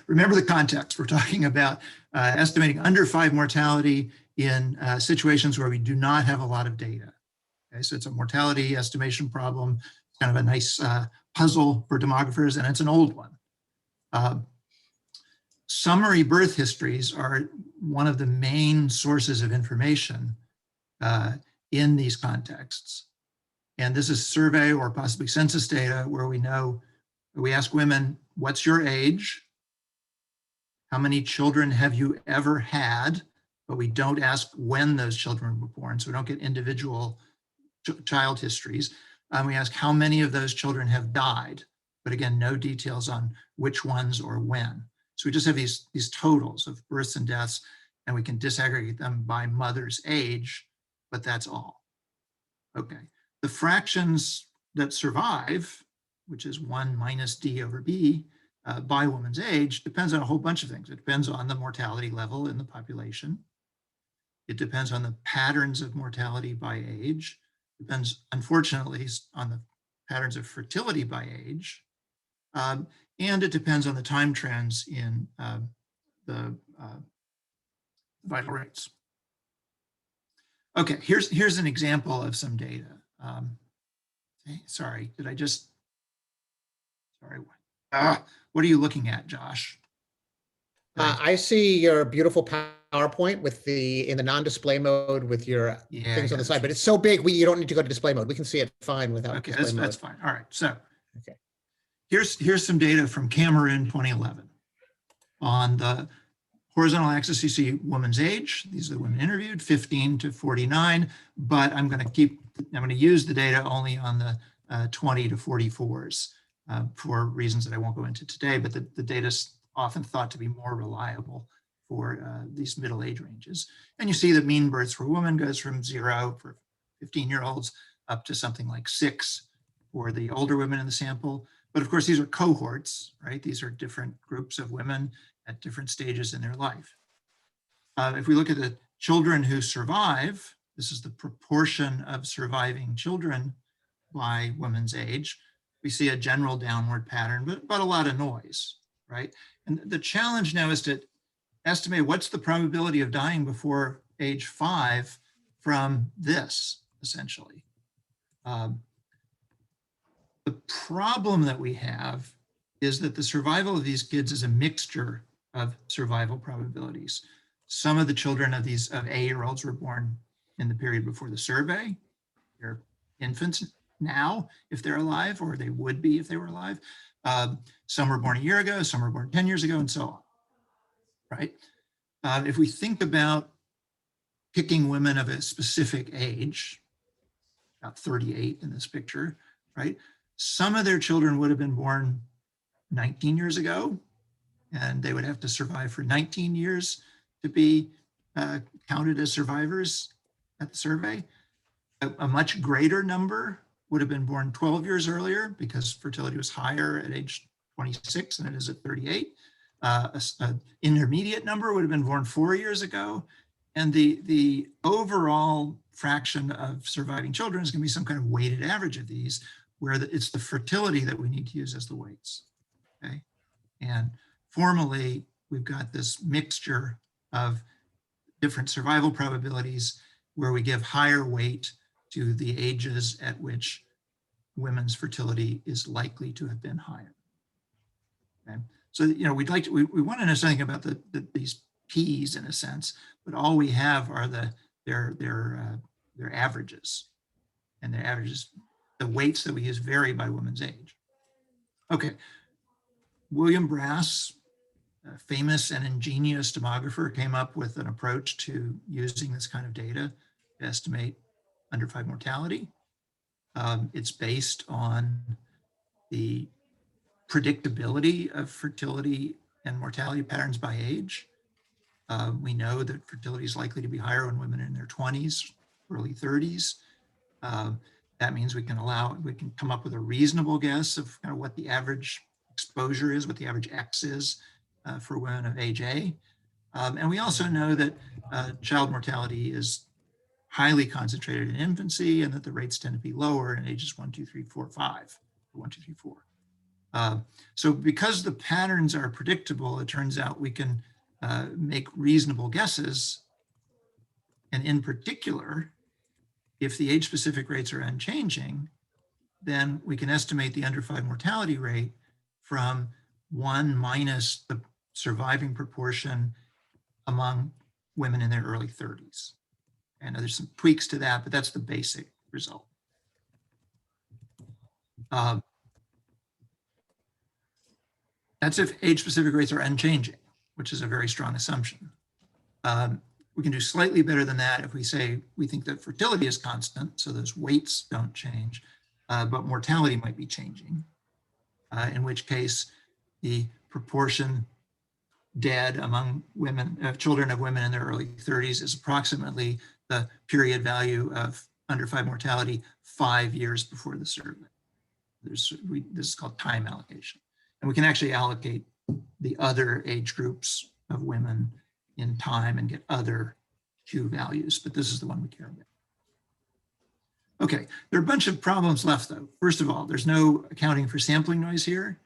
remember the context. We're talking about estimating under 5 mortality in situations where we do not have a lot of data. Okay, so it's a mortality estimation problem. It's kind of a nice puzzle for demographers, and it's an old one. Summary birth histories are one of the main sources of information in these contexts. And this is survey or possibly census data where we ask women, what's your age? How many children have you ever had? But we don't ask when those children were born, so we don't get individual child histories. We ask how many of those children have died, but again, no details on which ones or when. So we just have these totals of births and deaths, and we can disaggregate them by mother's age, but that's all. Okay, the fractions that survive, which is 1 minus D over B, by woman's age, depends on a whole bunch of things. It depends on the mortality level in the population. It depends on the patterns of mortality by age. It depends, unfortunately, on the patterns of fertility by age. And it depends on the time trends in the vital rates. Okay, here's an example of some data. Sorry, did I just, sorry. What are you looking at, Josh? I see your beautiful PowerPoint with in the non-display mode with your things on the side, but it's so big, you don't need to go to display mode. We can see it fine without display mode. That's fine. All right, so here's some data from Cameroon 2011. On the horizontal axis, you see woman's age. These are the women interviewed, 15 to 49, but I'm going to use the data only on the 20 to 44s for reasons that I won't go into today, but the data is often thought to be more reliable for these middle age ranges. And you see that mean births for women goes from 0 for 15-year-olds up to something like 6 for the older women in the sample. But of course, these are cohorts, right? These are different groups of women at different stages in their life. If we look at the children who survive, this is the proportion of surviving children by women's age. We see a general downward pattern, but a lot of noise, right? And the challenge now is to estimate what's the probability of dying before age 5 from this, essentially. The problem that we have is that the survival of these kids is a mixture of survival probabilities. Some of the children of these 8-year-olds were born in the period before the survey. They're infants now, if they're alive, or they would be if they were alive. Some were born a year ago, some were born 10 years ago, and so on, right? If we think about picking women of a specific age, about 38 in this picture, right? Some of their children would have been born 19 years ago, and they would have to survive for 19 years to be counted as survivors at the survey. A much greater number would have been born 12 years earlier because fertility was higher at age 26 than it is at 38. An intermediate number would have been born 4 years ago. And the overall fraction of surviving children is going to be some kind of weighted average of these, where it's the fertility that we need to use as the weights, okay? And formally, we've got this mixture of different survival probabilities where we give higher weight to the ages at which women's fertility is likely to have been higher. Okay? So, we want to know something about these P's in a sense, but all we have are their averages, and their averages, the weights that we use vary by women's age. Okay, William Brass, a famous and ingenious demographer, came up with an approach to using this kind of data to estimate under 5 mortality. It's based on the predictability of fertility and mortality patterns by age. We know that fertility is likely to be higher when women are in their 20s, early 30s. That means we can come up with a reasonable guess of kind of what the average exposure is, what the average X is for women of age A. And we also know that child mortality is highly concentrated in infancy and that the rates tend to be lower in ages 1, 2, 3, 4, 5, or 1, 2, 3, 4. So because the patterns are predictable, it turns out we can make reasonable guesses. And in particular, if the age-specific rates are unchanging, then we can estimate the under 5 mortality rate from 1 minus the surviving proportion among women in their early 30s. And there's some tweaks to that, but that's the basic result. That's if age-specific rates are unchanging, which is a very strong assumption. We can do slightly better than that if we say we think that fertility is constant, so those weights don't change, but mortality might be changing, in which case the proportion dead among women, children of women in their early 30s is approximately the period value of under 5 mortality 5 years before the survey. This is called time allocation. And we can actually allocate the other age groups of women in time and get other Q values, but this is the one we care about. Okay, there are a bunch of problems left though. First of all, there's no accounting for sampling noise here.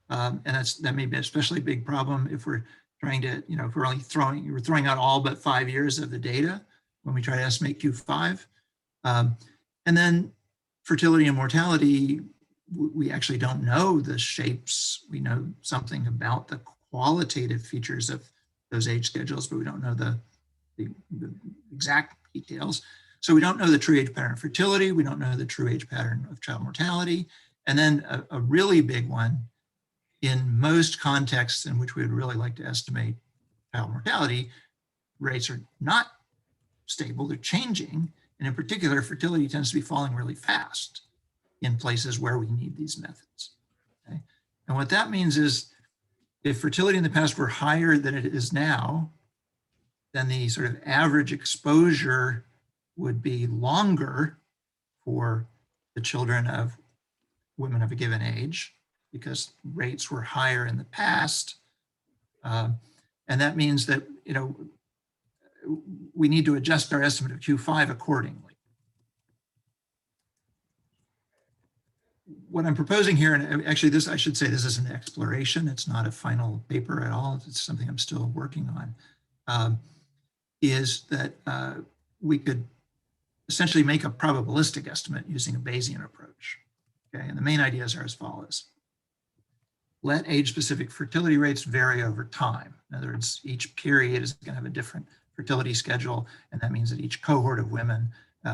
And that may be an especially big problem if we're trying to, if we're only throwing out all but 5 years of the data when we try to estimate Q5. And then fertility and mortality, we actually don't know the shapes. We know something about the qualitative features of those age schedules, but we don't know the exact details. So we don't know the true age pattern of fertility. We don't know the true age pattern of child mortality. And then a really big one, in most contexts in which we would really like to estimate child mortality, rates are not stable, they're changing. And in particular, fertility tends to be falling really fast in places where we need these methods. Okay? And what that means is if fertility in the past were higher than it is now, then the sort of average exposure would be longer for the children of women of a given age because rates were higher in the past. And that means that, we need to adjust our estimate of Q5 accordingly. What I'm proposing here, and actually this, I should say this is an exploration, it's not a final paper at all, it's something I'm still working on, is that we could essentially make a probabilistic estimate using a Bayesian approach. Okay, and the main ideas are as follows. Let age-specific fertility rates vary over time. In other words, each period is going to have a different fertility schedule, and that means that each cohort of women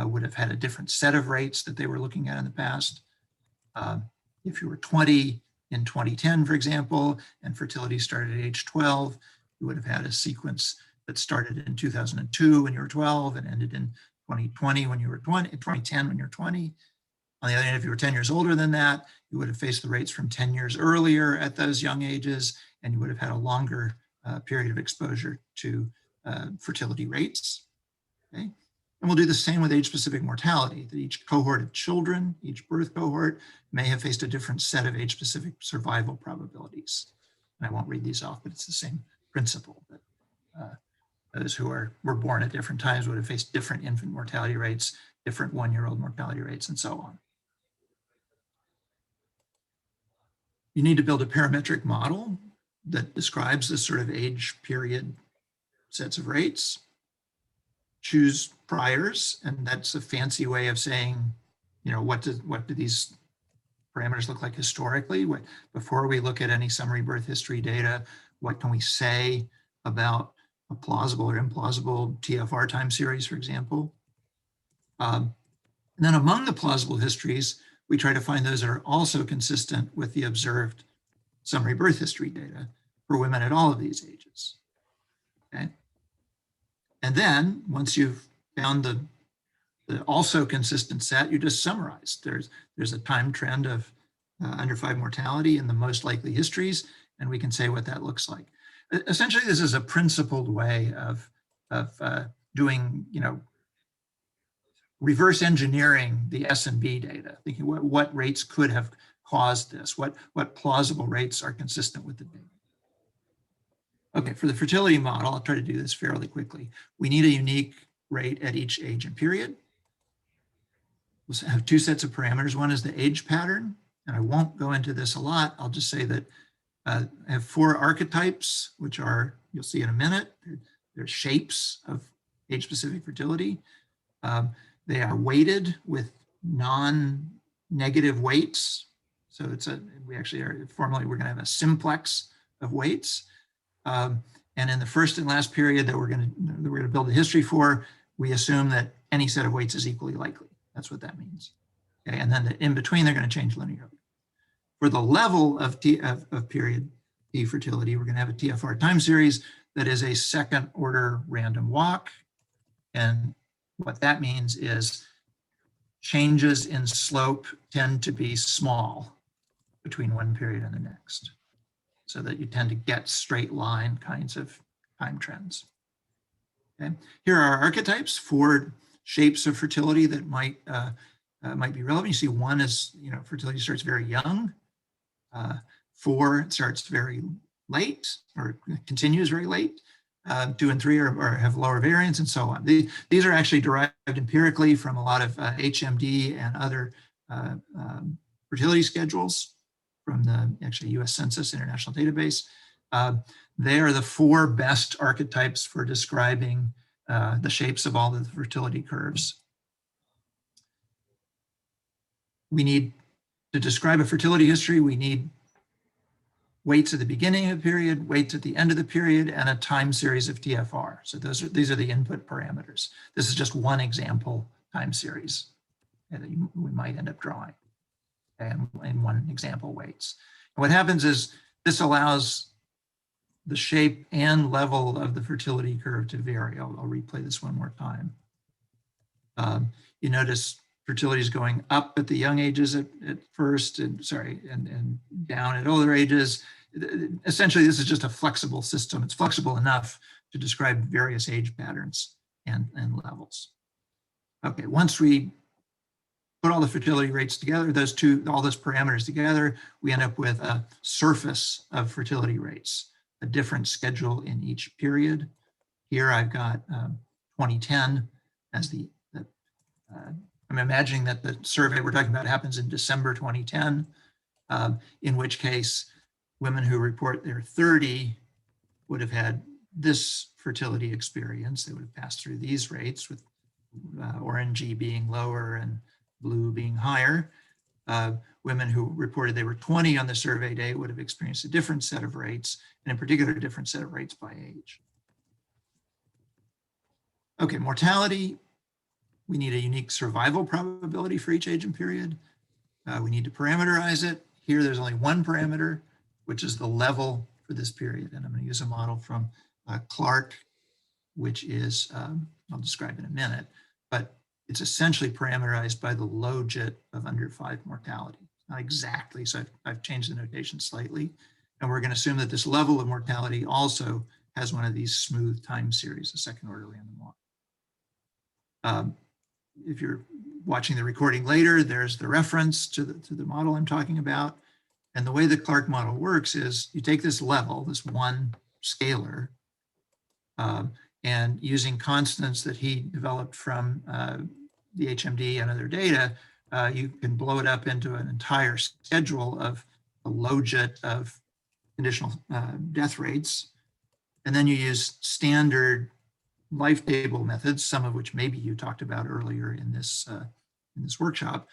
would have had a different set of rates that they were looking at in the past. If you were 20 in 2010, for example, and fertility started at age 12, you would have had a sequence that started in 2002 when you were 12 and ended in 2020 when you were 20, 2010 when you're 20. On the other hand, if you were 10 years older than that, you would have faced the rates from 10 years earlier at those young ages, and you would have had a longer period of exposure to fertility rates. Okay? And we'll do the same with age-specific mortality, that each cohort of children, each birth cohort, may have faced a different set of age-specific survival probabilities. And I won't read these off, but it's the same principle that those who were born at different times would have faced different infant mortality rates, different one-year-old mortality rates, and so on. You need to build a parametric model that describes this sort of age period sets of rates. Choose priors, and that's a fancy way of saying, what do these parameters look like historically? Before we look at any summary birth history data, what can we say about a plausible or implausible TFR time series, for example? And then among the plausible histories, we try to find those that are also consistent with the observed summary birth history data for women at all of these ages. Okay. And then once you've found the also consistent set, you just summarize. There's a time trend of under 5 mortality in the most likely histories, and we can say what that looks like. Essentially, this is a principled way of doing, reverse engineering the S&B data, thinking what rates could have caused this, what plausible rates are consistent with the data. Okay, for the fertility model, I'll try to do this fairly quickly. We need a unique rate at each age and period. We'll have 2 sets of parameters. One is the age pattern, And I won't go into this a lot. I'll just say that I have 4 archetypes, which are, you'll see in a minute, they're shapes of age-specific fertility. They are weighted with non-negative weights. So we actually are, formally, we're gonna have a simplex of weights. And in the first and last period that we're gonna build a history for, we assume that any set of weights is equally likely. That's what that means. Okay, and then in between, they're gonna change linearly. For the level of period T fertility, we're gonna have a TFR time series that is a second order random walk. And what that means is changes in slope tend to be small between one period and the next, so that you tend to get straight line kinds of time trends. Okay. Here are our archetypes for shapes of fertility that might be relevant. You see, 1 is, fertility starts very young. 4 starts very late or continues very late. 2 and 3 have lower variance, and so on. These are actually derived empirically from a lot of HMD and other fertility schedules from the actually US Census International Database. They are the 4 best archetypes for describing the shapes of all of the fertility curves. We need to describe a fertility history, we need weights at the beginning of the period, weights at the end of the period, and a time series of TFR. So these are the input parameters. This is just one example time series that we might end up drawing, and one example weights. And what happens is this allows the shape and level of the fertility curve to vary. I'll replay this one more time. You notice fertility is going up at the young ages at first, and down at older ages. Essentially, this is just a flexible system. It's flexible enough to describe various age patterns and levels. Okay, once we put all the fertility rates together, all those parameters together, we end up with a surface of fertility rates, a different schedule in each period. Here I've got 2010 as I'm imagining that the survey we're talking about happens in December 2010, in which case women who report they're 30 would have had this fertility experience. They would have passed through these rates, with orangey being lower and blue being higher. Women who reported they were 20 on the survey day would have experienced a different set of rates, and in particular, a different set of rates by age. Okay, mortality. We need a unique survival probability for each age and period. We need to parameterize it. Here, there's only one parameter, which is the level for this period. And I'm going to use a model from Clark, which is, I'll describe in a minute, but it's essentially parameterized by the logit of under 5 mortality. Not exactly, so I've changed the notation slightly. And we're going to assume that this level of mortality also has one of these smooth time series, a second order random walk. If you're watching the recording later, there's the reference to the model I'm talking about. And the way the Clark model works is you take this level, this one scalar, and using constants that he developed from the HMD and other data, you can blow it up into an entire schedule of a logit of conditional death rates. And then you use standard life table methods, some of which maybe you talked about earlier in this workshop,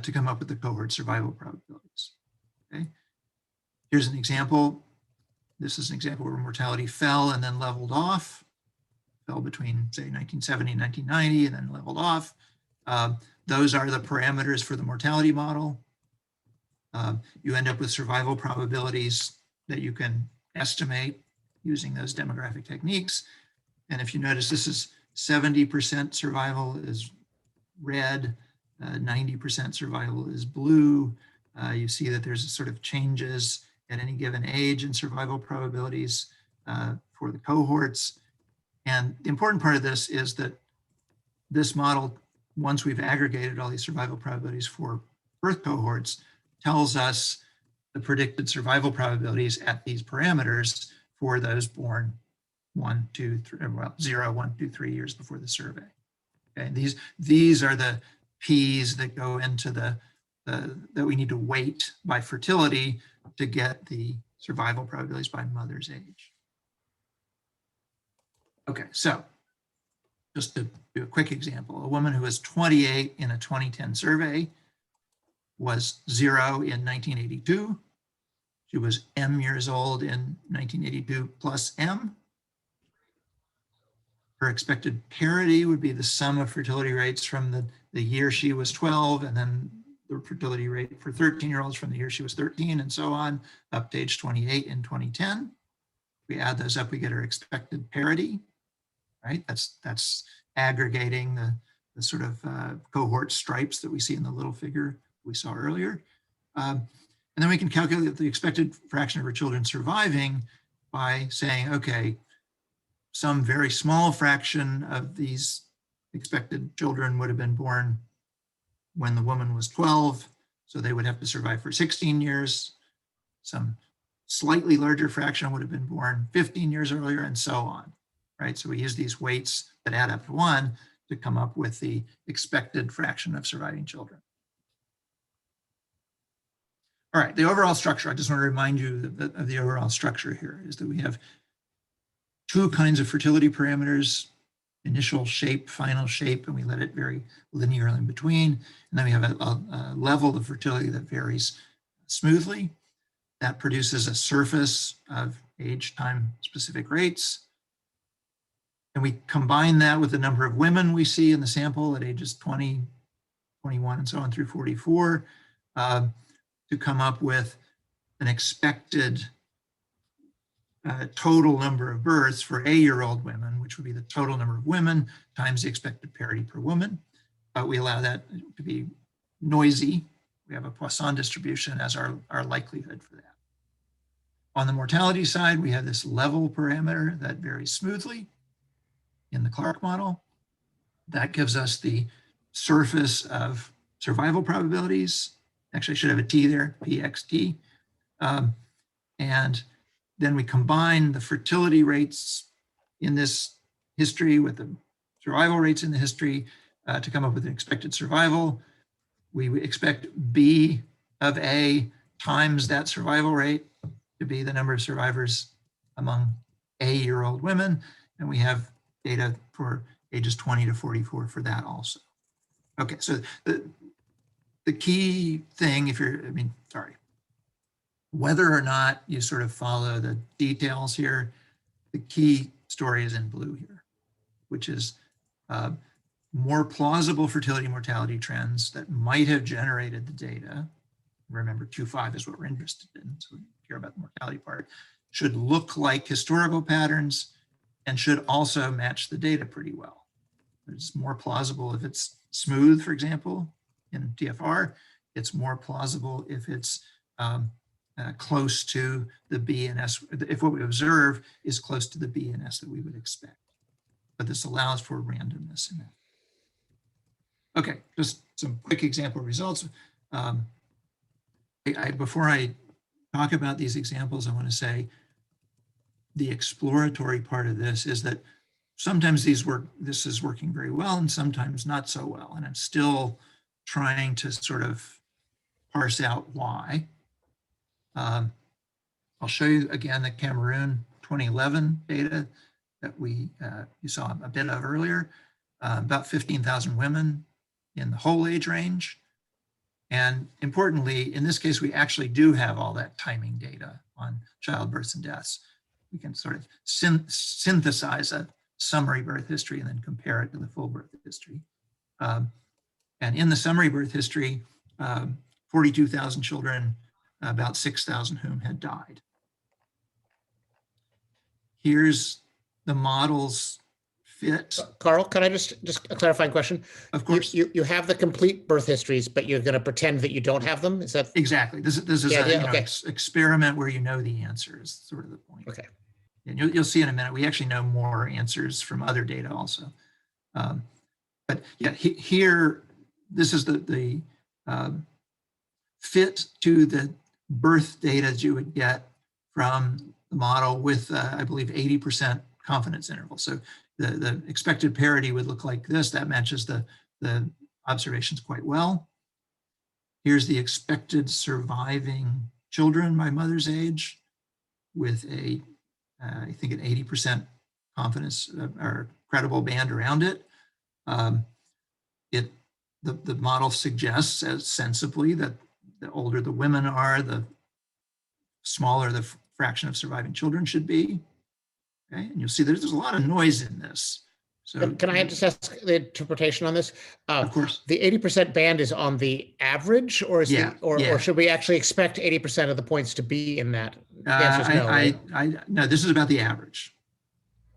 to come up with the cohort survival probabilities. Okay, here's an example. This is an example where mortality fell and then leveled off, fell between, say, 1970 and 1990, and then leveled off. Those are the parameters for the mortality model. You end up with survival probabilities that you can estimate using those demographic techniques. And if you notice, this is 70% survival is red, 90% survival is blue. You see that there's sort of changes at any given age in survival probabilities for the cohorts. And the important part of this is that this model, once we've aggregated all these survival probabilities for birth cohorts, tells us the predicted survival probabilities at these parameters for those born 1, 2, 3, well, 0, 1, 2, 3 years before the survey. Okay, these are the P's that go into the that we need to weight by fertility to get the survival probabilities by mother's age. Okay, so just to do a quick example, a woman who was 28 in a 2010 survey was 0 in 1982. She was M years old in 1982 plus M. Her expected parity would be the sum of fertility rates from the year she was 12, and then the fertility rate for 13-year-olds from the year she was 13, and so on, up to age 28 in 2010. We add those up, we get her expected parity, right? That's aggregating the sort of cohort stripes that we see in the little figure we saw earlier. And then we can calculate the expected fraction of her children surviving by saying, okay, some very small fraction of these expected children would have been born when the woman was 12, so they would have to survive for 16 years. Some slightly larger fraction would have been born 15 years earlier, and so on, right? So we use these weights that add up to 1 to come up with the expected fraction of surviving children. All right, the overall structure, I just want to remind you of the overall structure here is that we have 2 kinds of fertility parameters, initial shape, final shape, and we let it vary linearly in between. And then we have a level of fertility that varies smoothly. That produces a surface of age, time, specific rates. And we combine that with the number of women we see in the sample at ages 20, 21, and so on through 44 to come up with an expected total number of births for A-year-old women, which would be the total number of women times the expected parity per woman. We allow that to be noisy. We have a Poisson distribution as our likelihood for that. On the mortality side, we have this level parameter that varies smoothly in the Clark model. That gives us the surface of survival probabilities. Actually, I should have a T there, PXT. And then we combine the fertility rates in this history with the survival rates in the history to come up with an expected survival. We expect B of A times that survival rate to be the number of survivors among A-year-old women. And we have data for ages 20 to 44 for that also. Okay, so the key thing, whether or not you sort of follow the details here, the key story is in blue here, which is more plausible fertility and mortality trends that might have generated the data. Remember, 2.5 is what we're interested in, so we care about the mortality part, should look like historical patterns and should also match the data pretty well. It's more plausible if it's smooth, for example, in TFR. It's more plausible if it's close to the B and S, if what we observe is close to the B and S that we would expect. But this allows for randomness in that. Okay, just some quick example results. Before I talk about these examples, I want to say the exploratory part of this is that sometimes this is working very well and sometimes not so well. And I'm still trying to sort of parse out why. I'll show you again the Cameroon 2011 data that you saw a bit of earlier, about 15,000 women in the whole age range. And importantly, in this case, we actually do have all that timing data on childbirths and deaths. We can sort of synthesize a summary birth history and then compare it to the full birth history. And in the summary birth history, 42,000 children, about 6,000 whom had died. Here's the model's fit. Carl, can I just a clarifying question? Of course. You have the complete birth histories, but you're going to pretend that you don't have them? Is that exactly? This is an experiment where you know the answer is sort of the point. Okay. And you'll see in a minute, we actually know more answers from other data also. But yeah, here, this is the fit to the birth data that you would get from the model with, I believe, 80% confidence interval. So the expected parity would look like this. That matches the observations quite well. Here's the expected surviving children by mother's age with a, I think an 80% confidence or credible band around it. The model suggests as sensibly that the older the women are, the smaller the fraction of surviving children should be. Okay, and you'll see there's a lot of noise in this. So can I just ask the interpretation on this? Of course. The 80% band is on the average, or is or should we actually expect 80% of the points to be in that? The answer is no, right? No, this is about the average.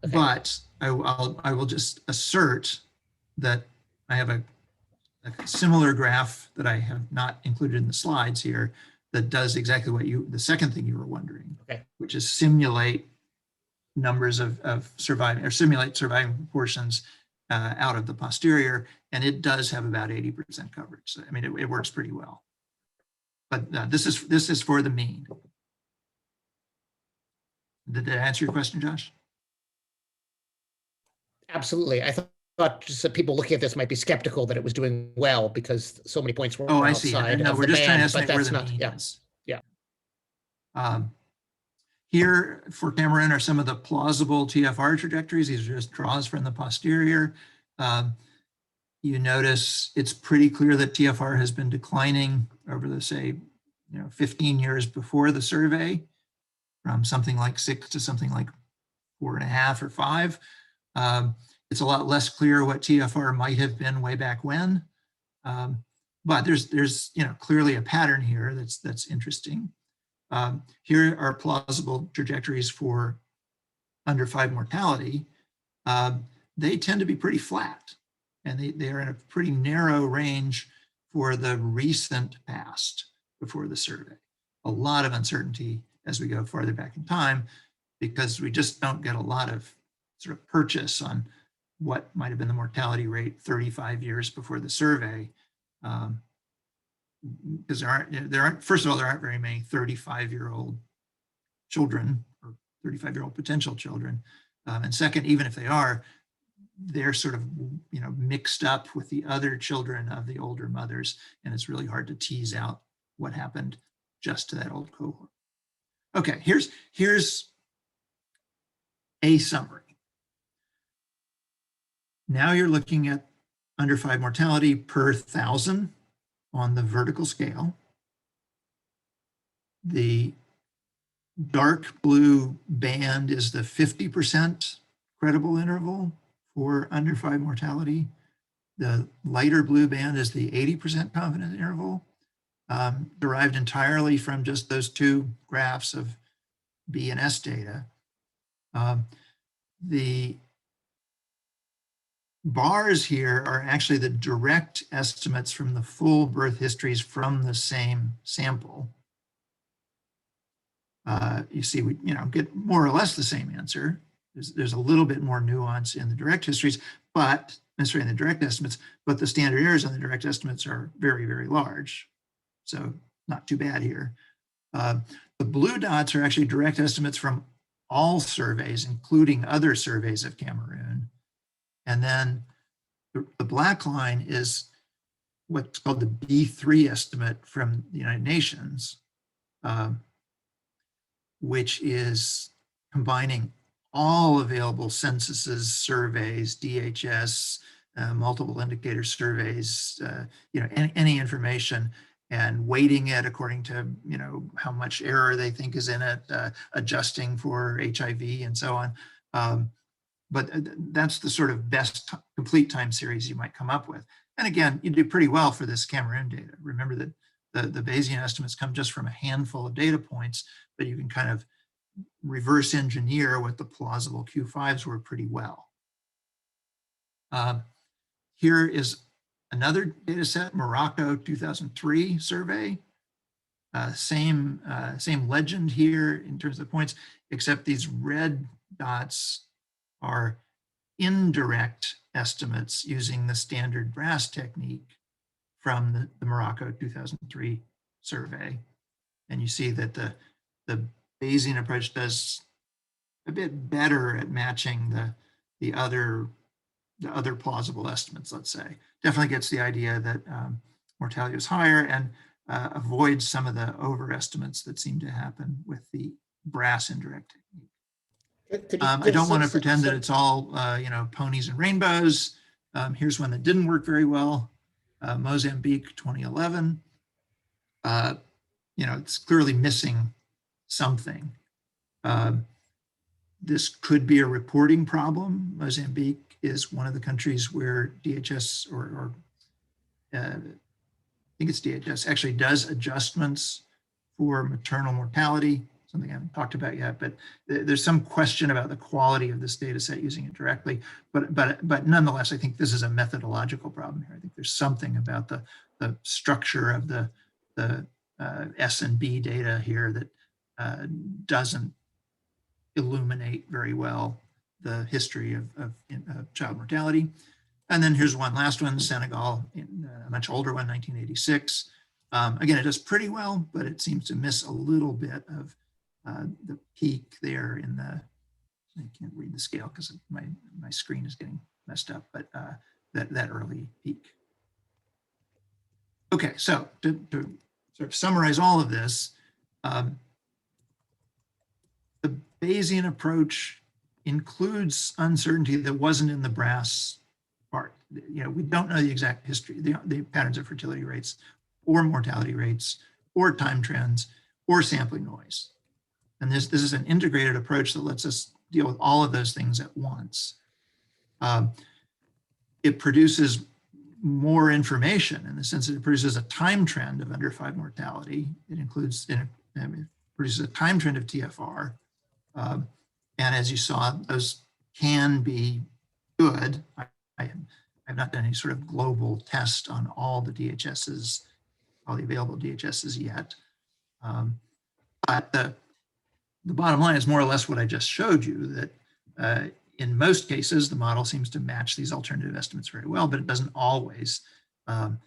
Okay. But I will just assert that I have a similar graph that I have not included in the slides here that does exactly what the second thing you were wondering, okay, which is simulate numbers of surviving, or simulate surviving proportions out of the posterior, and it does have about 80% coverage. So, I mean, it works pretty well. But this is for the mean. Did that answer your question, Josh? Absolutely. I thought just that people looking at this might be skeptical that it was doing well because so many points were I see. No, we're just trying to estimate where the mean is. Yeah. Here for Cameroon are some of the plausible TFR trajectories. These are just draws from the posterior. You notice it's pretty clear that TFR has been declining over the, say, 15 years before the survey, from something like 6 to something like 4.5 or 5. It's a lot less clear what TFR might have been way back when, but there's clearly a pattern here that's interesting. Here are plausible trajectories for under 5 mortality. They tend to be pretty flat, and they are in a pretty narrow range for the recent past before the survey. A lot of uncertainty as we go farther back in time, because we just don't get a lot of sort of purchase on what might have been the mortality rate 35 years before the survey. Because there aren't, first of all, there aren't very many 35-year-old children or 35-year-old potential children. And second, even if they are, they're sort of, mixed up with the other children of the older mothers. And it's really hard to tease out what happened just to that old cohort. Okay, here's a summary. Now you're looking at under 5 mortality per 1,000 on the vertical scale. The dark blue band is the 50% credible interval for under 5 mortality. The lighter blue band is the 80% confidence interval, derived entirely from just those two graphs of B and S data. The bars here are actually the direct estimates from the full birth histories from the same sample. You see, we get more or less the same answer. There's a little bit more nuance in the direct histories, but necessarily in the direct estimates, but the standard errors on the direct estimates are very, very large. So not too bad here. The blue dots are actually direct estimates from all surveys, including other surveys of Cameroon. And then the black line is what's called the B3 estimate from the United Nations, which is combining all available censuses, surveys, DHS, multiple indicator surveys, any information, and weighting it according to how much error they think is in it, adjusting for HIV and so on. But that's the sort of best complete time series you might come up with. And again, you do pretty well for this Cameroon data. Remember that the Bayesian estimates come just from a handful of data points, but you can kind of reverse engineer what the plausible Q5s were pretty well. Here is another data set, Morocco 2003 survey. Same legend here in terms of points, except these red dots are indirect estimates using the standard BRASS technique from the Morocco 2003 survey. And you see that the Bayesian approach does a bit better at matching the other plausible estimates, let's say. Definitely gets the idea that mortality was higher. And avoids some of the overestimates that seem to happen with the brass indirect technique. I don't want to pretend that it's all, ponies and rainbows. Here's one that didn't work very well. Mozambique 2011. It's clearly missing something. This could be a reporting problem. Mozambique is one of the countries where DHS I think it's DHS actually does adjustments for maternal mortality, something I haven't talked about yet, but there's some question about the quality of this data set using it directly. But nonetheless, I think this is a methodological problem here. I think there's something about the structure of the S&B data here that doesn't illuminate very well the history of child mortality. And then here's one last one, Senegal, a much older one, 1986. Again, it does pretty well, but it seems to miss a little bit of the peak there in the, I can't read the scale because my screen is getting messed up, but that early peak. Okay, so to sort of summarize all of this, the Bayesian approach includes uncertainty that wasn't in the brass part. We don't know the exact history, the patterns of fertility rates or mortality rates or time trends or sampling noise. And this is an integrated approach that lets us deal with all of those things at once. It produces more information in the sense that it produces a time trend of under 5 mortality. It produces a time trend of TFR. And as you saw, those can be good. I've not done any sort of global test on all the DHSs, all the available DHSs yet. But the bottom line is more or less what I just showed you, that in most cases, the model seems to match these alternative estimates very well, but it doesn't always. I'm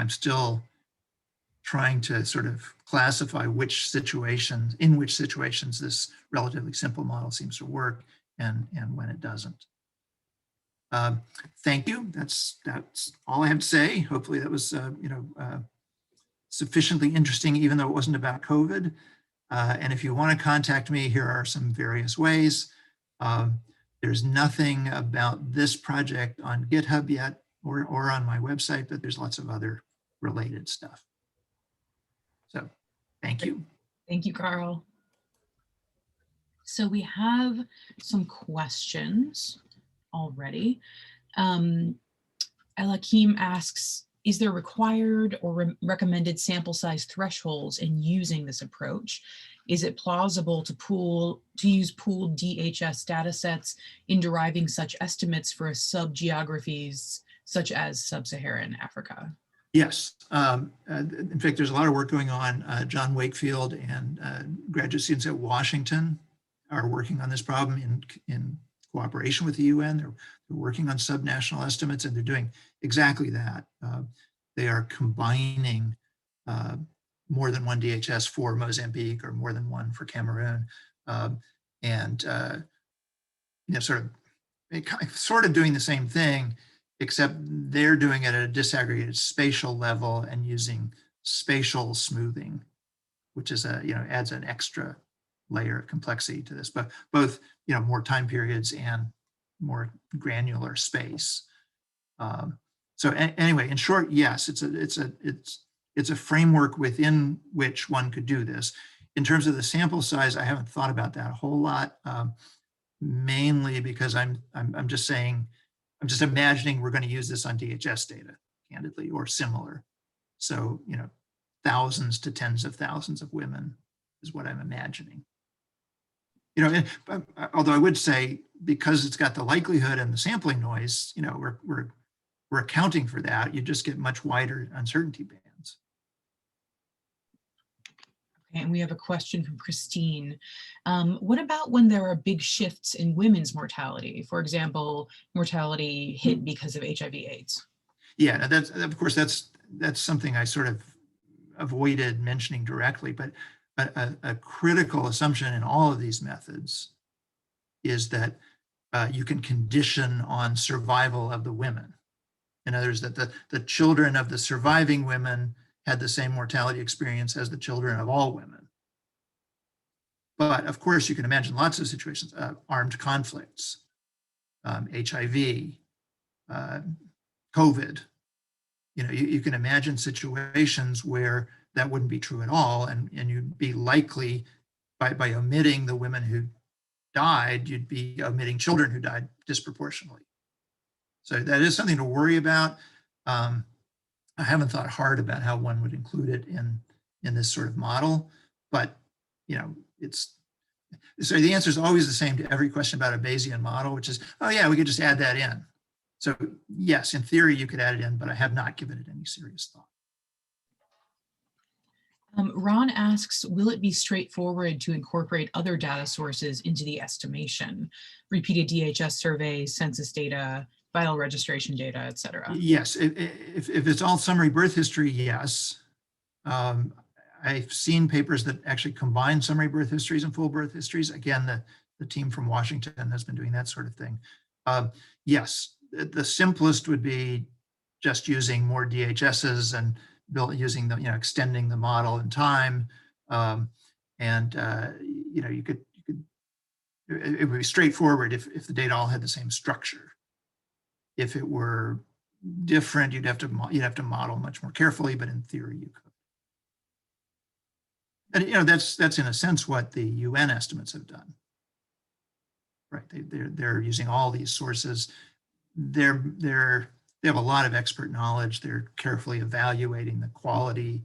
still trying to sort of classify in which situations this relatively simple model seems to work and when it doesn't. Thank you. That's all I have to say. Hopefully that was sufficiently interesting, even though it wasn't about COVID. And if you want to contact me, here are some various ways. There's nothing about this project on GitHub yet or on my website, but there's lots of other related stuff. So thank you. Thank you, Carl. So we have some questions already. Elakim asks, is there required or recommended sample size thresholds in using this approach? Is it plausible to use pooled DHS data sets in deriving such estimates for sub-geographies such as sub-Saharan Africa? Yes. In fact, there's a lot of work going on. John Wakefield and graduate students at Washington are working on this problem in cooperation with the UN. They're working on subnational estimates, and they're doing exactly that. They are combining more than one DHS for Mozambique or more than one for Cameroon, sort of doing the same thing, except they're doing it at a disaggregated spatial level and using spatial smoothing, which is adds an extra layer of complexity to this, but both more time periods and more granular space. So anyway, in short, yes, it's a framework within which one could do this. In terms of the sample size, I haven't thought about that a whole lot, mainly because I'm just imagining we're going to use this on DHS data, candidly, or similar. So, thousands to tens of thousands of women is what I'm imagining. Although I would say, because it's got the likelihood and the sampling noise, we're accounting for that. You just get much wider uncertainty bands. Okay, and we have a question from Christine. What about when there are big shifts in women's mortality? For example, mortality hit because of HIV/AIDS. Yeah, that's something I sort of avoided mentioning directly, but a critical assumption in all of these methods is that you can condition on survival of the women. In other words, that the children of the surviving women had the same mortality experience as the children of all women. But of course, you can imagine lots of situations, armed conflicts, HIV, COVID. You can imagine situations where that wouldn't be true at all, and you'd be likely, by omitting the women who died, you'd be omitting children who died disproportionately. So that is something to worry about. I haven't thought hard about how one would include it in this sort of model, but so the answer is always the same to every question about a Bayesian model, which is, oh yeah, we could just add that in. So yes, in theory, you could add it in, but I have not given it any serious thought. Ron asks, will it be straightforward to incorporate other data sources into the estimation? Repeated DHS surveys, census data, vital registration data, et cetera. Yes, if it's all summary birth history, yes. I've seen papers that actually combine summary birth histories and full birth histories. Again, the team from Washington has been doing that sort of thing. Yes, the simplest would be just using more DHSs and using the, extending the model in time. You could, it would be straightforward if the data all had the same structure. If it were different, you'd have to model much more carefully, but in theory you could. And that's in a sense what the UN estimates have done. Right, they're using all these sources. They have a lot of expert knowledge. They're carefully evaluating the quality.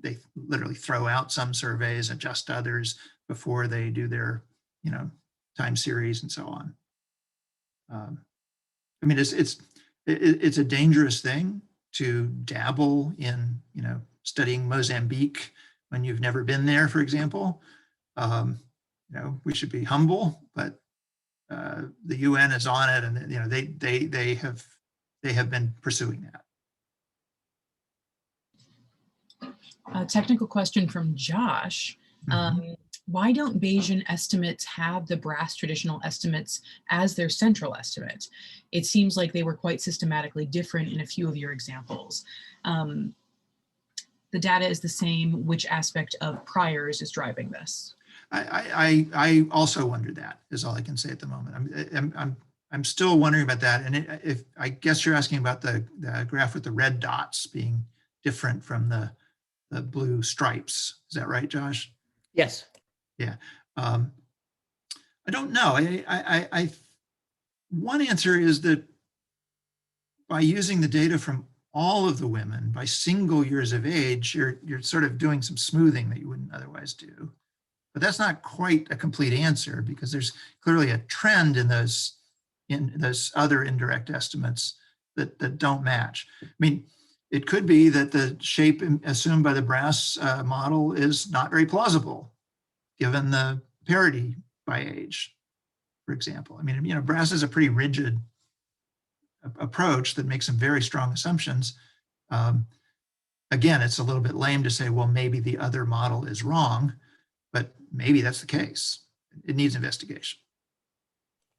They literally throw out some surveys, adjust others before they do their, time series and so on. I mean, it's a dangerous thing to dabble in, studying Mozambique when you've never been there, for example. We should be humble, but the UN is on it, and they have been pursuing that. A technical question from Josh. Why don't Bayesian estimates have the BRAS traditional estimates as their central estimate? It seems like they were quite systematically different in a few of your examples. The data is the same. Which aspect of priors is driving this? I also wondered that, is all I can say at the moment. I'm still wondering about that. And if I guess you're asking about the graph with the red dots being different from the blue stripes. Is that right, Josh? Yes. Yeah. I don't know. One answer is that by using the data from all of the women by single years of age, you're sort of doing some smoothing that you wouldn't otherwise do. But that's not quite a complete answer, because there's clearly a trend in those other indirect estimates that don't match. I mean, it could be that the shape assumed by the BRAS model is not very plausible, given the parity by age, for example. I mean, BRAS is a pretty rigid approach that makes some very strong assumptions. Again, it's a little bit lame to say, well, maybe the other model is wrong, but maybe that's the case. It needs investigation.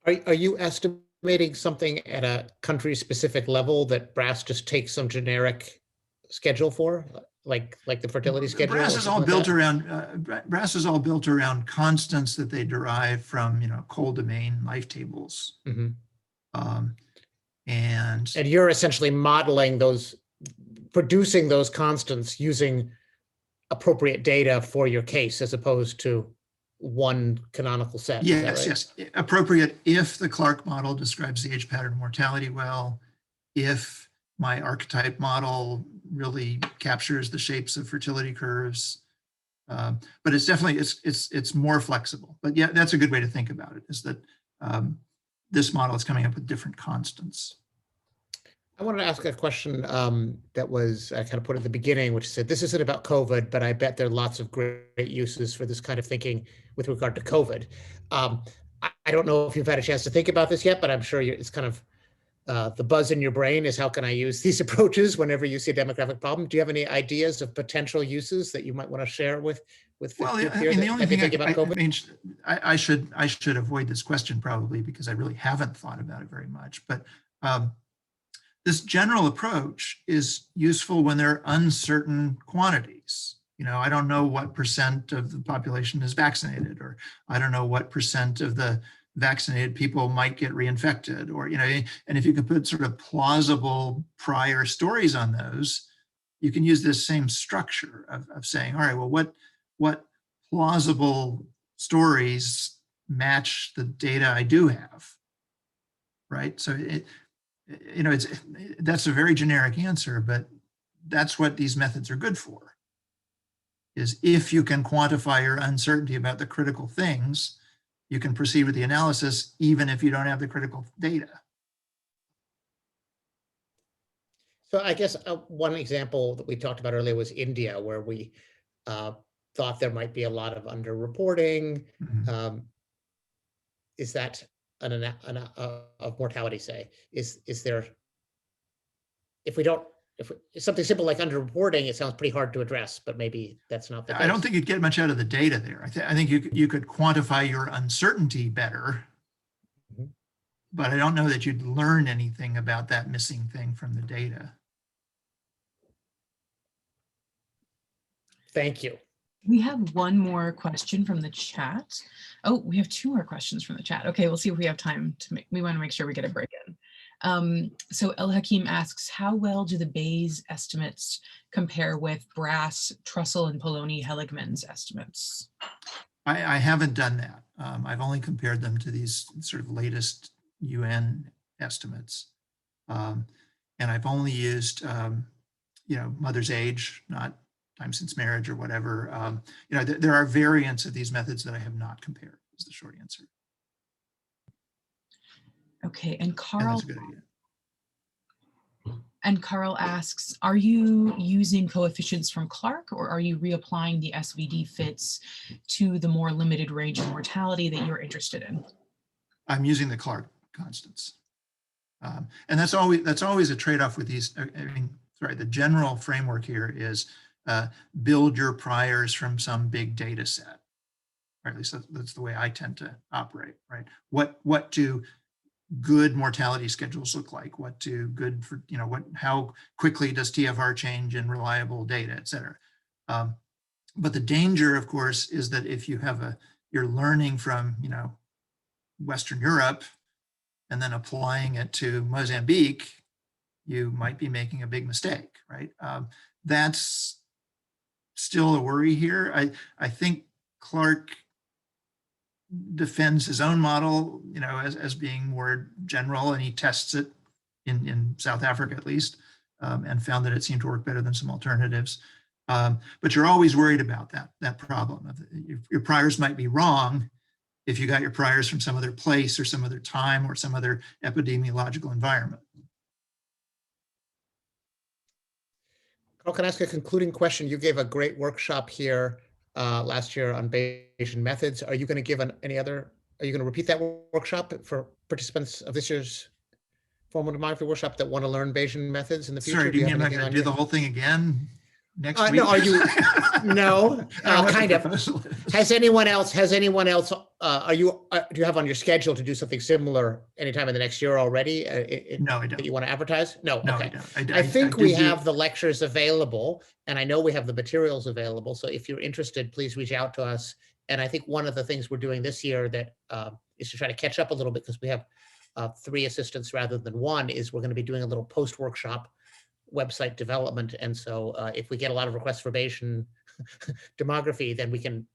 Are you estimating something at a country-specific level that BRAS just takes some generic schedule for, like the fertility schedule? BRAS is all built around BRAS is all built around constants that they derive from coal domain life tables. And you're essentially modeling those, producing those constants using appropriate data for your case, as opposed to one canonical set. Yes, right? Yes. Appropriate if the Clark model describes the age pattern of mortality well, if my archetype model really captures the shapes of fertility curves. But it's definitely, it's more flexible. But yeah, that's a good way to think about it, is that this model is coming up with different constants. I wanted to ask a question that was I kind of put at the beginning, which said, this isn't about COVID, but I bet there are lots of great uses for this kind of thinking with regard to COVID. I don't know if you've had a chance to think about this yet, but I'm sure it's kind of the buzz in your brain is, how can I use these approaches whenever you see a demographic problem? Do you have any ideas of potential uses that you might want to share with well, your I peers? mean, the only thing about COVID? I should avoid this question probably, because I really haven't thought about it very much. But this general approach is useful when there are uncertain quantities. You know, I don't know what % of the population is vaccinated, or I don't know what % of the vaccinated people might get reinfected, or, you know, and if you can put sort of plausible prior stories on those, you can use this same structure of saying, all right, well, what plausible stories match the data I do have, right? So you know, that's a very generic answer, but that's what these methods are good for, is if you can quantify your uncertainty about the critical things, you can proceed with the analysis even if you don't have the critical data. So I guess one example that we talked about earlier was India, where we thought there might be a lot of underreporting. Mhm. Is that of mortality, say? Is there, if something simple like underreporting, it sounds pretty hard to address, but maybe that's not the case. I don't think you'd get much out of the data there. I think you could quantify your uncertainty better, Mhm. but I don't know that you'd learn anything about that missing thing from the data. Thank you. We have one more question from the chat. Oh, we have 2 more questions from the chat. Okay, we'll see if we have time to we want to make sure we get a break in. So El Hakim asks, how well do the Bayes estimates compare with Brass, Trussell, and Poloni-Heligman's estimates? I haven't done that. I've only compared them to these sort of latest UN estimates. And I've only used, you know, mother's age, not time since marriage or whatever. You know, there are variants of these methods that I have not compared, is the short answer. Okay, and And Carl, that's a good idea. and Carl asks, are you using coefficients from Clark, or are you reapplying the SVD fits to the more limited range of mortality that you're interested in? I'm using the Clark constants. And that's always a trade-off with these. I mean, sorry, the general framework here is build your priors from some big data set, or at least that's the way I tend to operate, right? What do good mortality schedules look like? What do good for, you know, how quickly does TFR change in reliable data, et cetera. But the danger, of course, is that if you have you're learning from, you know, Western Europe and then applying it to Mozambique, you might be making a big mistake, right? That's still a worry here. I think Clark defends his own model, you know, as being more general, and he tests it in South Africa at least, and found that it seemed to work better than some alternatives. But you're always worried about that problem. Your priors might be wrong if you got your priors from some other place or some other time or some other epidemiological environment. Carl, can I ask a concluding question? You gave a great workshop here last year on Bayesian methods. Are you going to give are you going to repeat that workshop for participants of this year's Formal Demography Workshop that want to learn Bayesian methods in the future? Sorry, do you mean I'm anything going on to do the whole thing again next week? No, are you? No, kind of. Has anyone else, do you have on your schedule to do something similar anytime in the next year already? No, I don't. That you want to advertise? No, No, okay. I don't. I think we have the lectures available, and I know we have the materials available. So if you're interested, please reach out to us. And I think one of the things we're doing this year that is to try to catch up a little bit, because we have 3 assistants rather than 1, is we're going to be doing a little post-workshop website development. And so if we get a lot of requests for Bayesian demography, then we can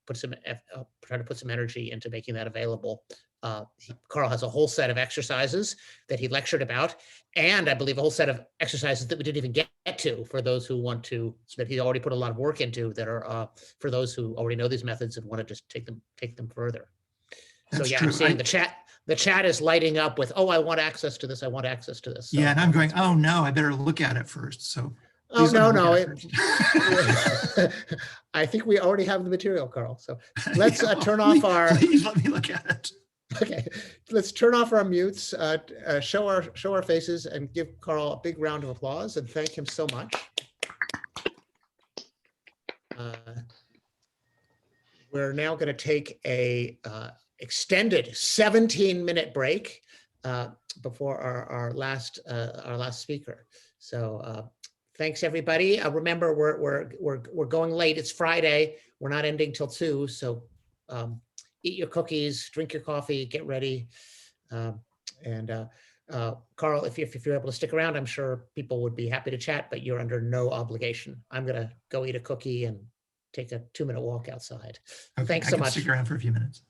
try to put some energy into making that available. Carl has a whole set of exercises that he lectured about, and I believe a whole set of exercises that we didn't even get to for those who want to, so that he already put a lot of work into, that are for those who already know these methods and want to just take them further. That's so yeah, true. I'm seeing the chat is lighting up with, oh, I want access to this. I want access to this. So, yeah, and I'm going, oh no, I better look at it first. So oh, no. It, I think we already have the material, Carl. So let's turn off our. Please let me look at it. Okay, let's turn off our mutes, show our faces, and give Carl a big round of applause and thank him so much. We're now going to take a extended 17-minute break. before our last speaker. So thanks everybody. Remember, we're going late. It's Friday. We're not ending till 2. So eat your cookies, drink your coffee, get ready. Carl, if you're able to stick around, I'm sure people would be happy to chat, but you're under no obligation. I'm gonna go eat a cookie and take a 2-minute walk outside. Okay, Thanks I so can much. stick around for a few minutes.